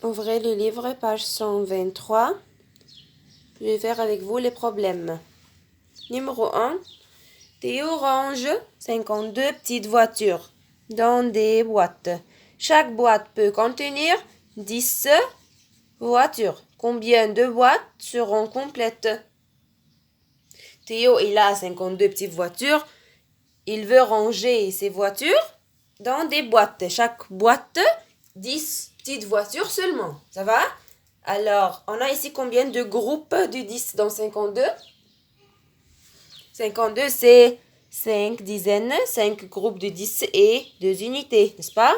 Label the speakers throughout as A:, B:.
A: Ouvrez le livre, page 123. Je vais faire avec vous les problèmes. Numéro 1. Théo range 52 petites voitures dans des boîtes. Chaque boîte peut contenir 10 voitures. Combien de boîtes seront complètes? Théo, il a 52 petites voitures. Il veut ranger ses voitures dans des boîtes. Chaque boîte, 10 petites voitures seulement. Ça va? Alors, on a ici combien de groupes de 10 dans 52? 52, c'est 5 dizaines, 5 groupes de 10 et 2 unités, n'est-ce pas?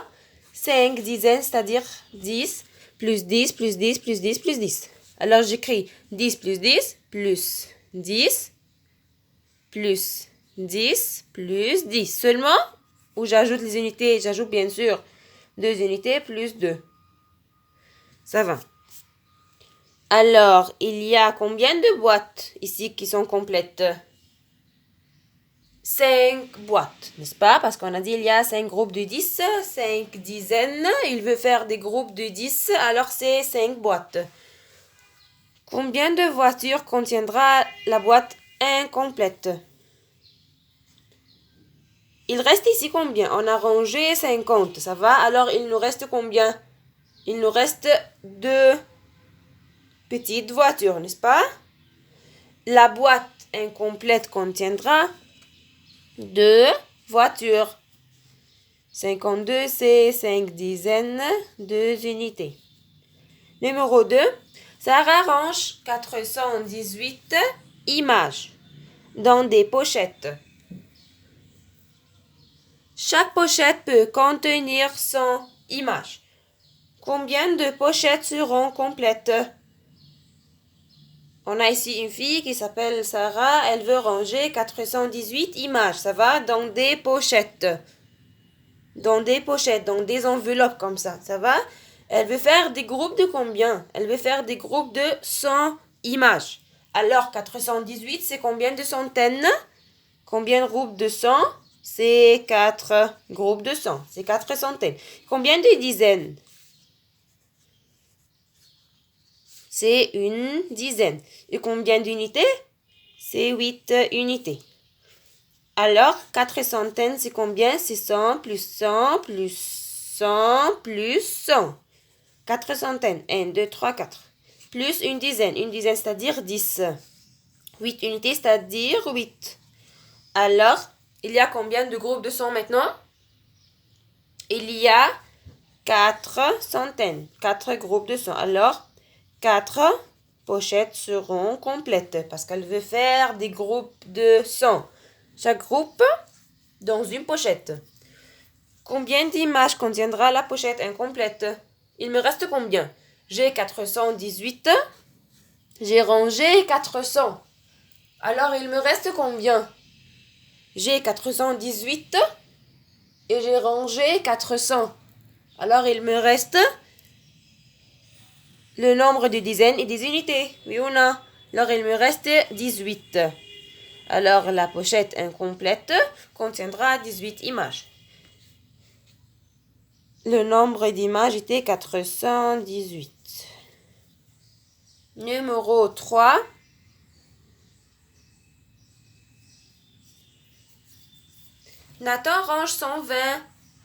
A: 5 dizaines, c'est-à-dire 10, plus 10, plus 10, plus 10, plus 10. Alors, j'écris 10 plus 10, plus 10, plus 10, plus 10. Seulement, ou j'ajoute les unités, j'ajoute bien sûr 2 unités plus 2. Ça va. Alors, il y a combien de boîtes ici qui sont complètes? 5 boîtes, n'est-ce pas? Parce qu'on a dit il y a 5 groupes de 10, 5 dizaines. Il veut faire des groupes de 10, alors c'est 5 boîtes. Combien de voitures contiendra la boîte incomplète? Il reste ici combien? On a rangé 50, ça va? Alors il nous reste combien? Il nous reste 2 petites voitures, n'est-ce pas? La boîte incomplète contiendra 2 voitures. 52, c'est 5 dizaines, 2 unités. Numéro 2. Sarah range 418 images dans des pochettes. Chaque pochette peut contenir 100 images. Combien de pochettes seront complètes? On a ici une fille qui s'appelle Sarah. Elle veut ranger 418 images. Ça va? Dans des pochettes. Dans des pochettes, dans des enveloppes comme ça. Ça va? Elle veut faire des groupes de combien? Elle veut faire des groupes de 100 images. Alors, 418, c'est combien de centaines? Combien de groupes de 100? C'est 4 groupes de 100. C'est 4 centaines. Combien de dizaines? C'est une dizaine. Et combien d'unités? C'est 8 unités. Alors, 4 centaines, c'est combien? C'est 100 plus 100 plus 100 plus 100. 4 centaines. 1, 2, 3, 4. Plus une dizaine. Une dizaine, c'est-à-dire 10. 8 unités, c'est-à-dire 8. Alors, il y a combien de groupes de 100 maintenant? Il y a 4 centaines. 4 groupes de 100. Alors, 4 pochettes seront complètes parce qu'elle veut faire des groupes de 100. Chaque groupe dans une pochette. Combien d'images contiendra la pochette incomplète? Il me reste combien? J'ai 418. J'ai rangé 400. Alors, il me reste combien? J'ai 418 et j'ai rangé 400. Alors, il me reste le nombre de dizaines et des unités. Oui ou non? Alors, il me reste 18. Alors, la pochette incomplète contiendra 18 images. Le nombre d'images était 418. Numéro 3. Nathan range 120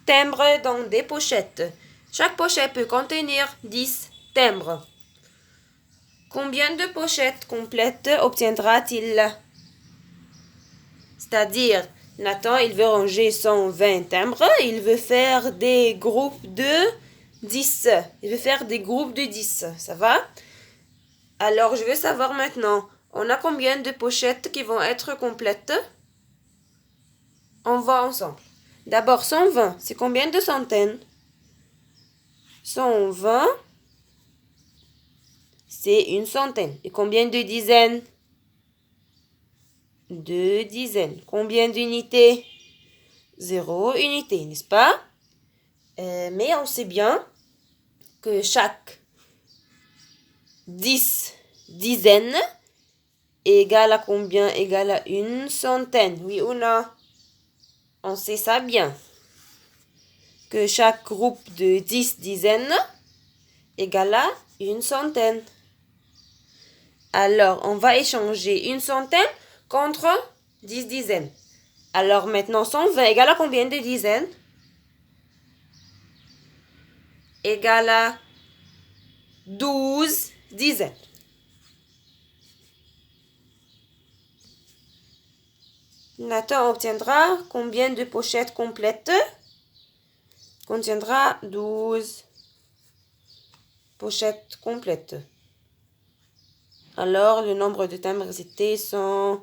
A: timbres dans des pochettes. Chaque pochette peut contenir 10 timbres. Combien de pochettes complètes obtiendra-t-il? C'est-à-dire, Nathan, il veut ranger 120 timbres. Il veut faire des groupes de 10. Il veut faire des groupes de 10. Ça va? Alors, je veux savoir maintenant, on a combien de pochettes qui vont être complètes? On va ensemble. D'abord, 120, c'est combien de centaines? 120, c'est une centaine. Et combien de dizaines? 2 dizaines. Combien d'unités? 0 unité, n'est-ce pas? Mais on sait bien que chaque 10 dizaines égale à combien? Égale à une centaine. Oui ou non? On sait ça bien. Que chaque groupe de 10 dizaines égale à une centaine. Alors, on va échanger une centaine contre 10 dizaines. Alors maintenant, 120 égale à combien de dizaines? Égale à 12 dizaines. Nathan obtiendra combien de pochettes complètes? Contiendra 12 pochettes complètes. Alors, le nombre de timbres, c'était 120.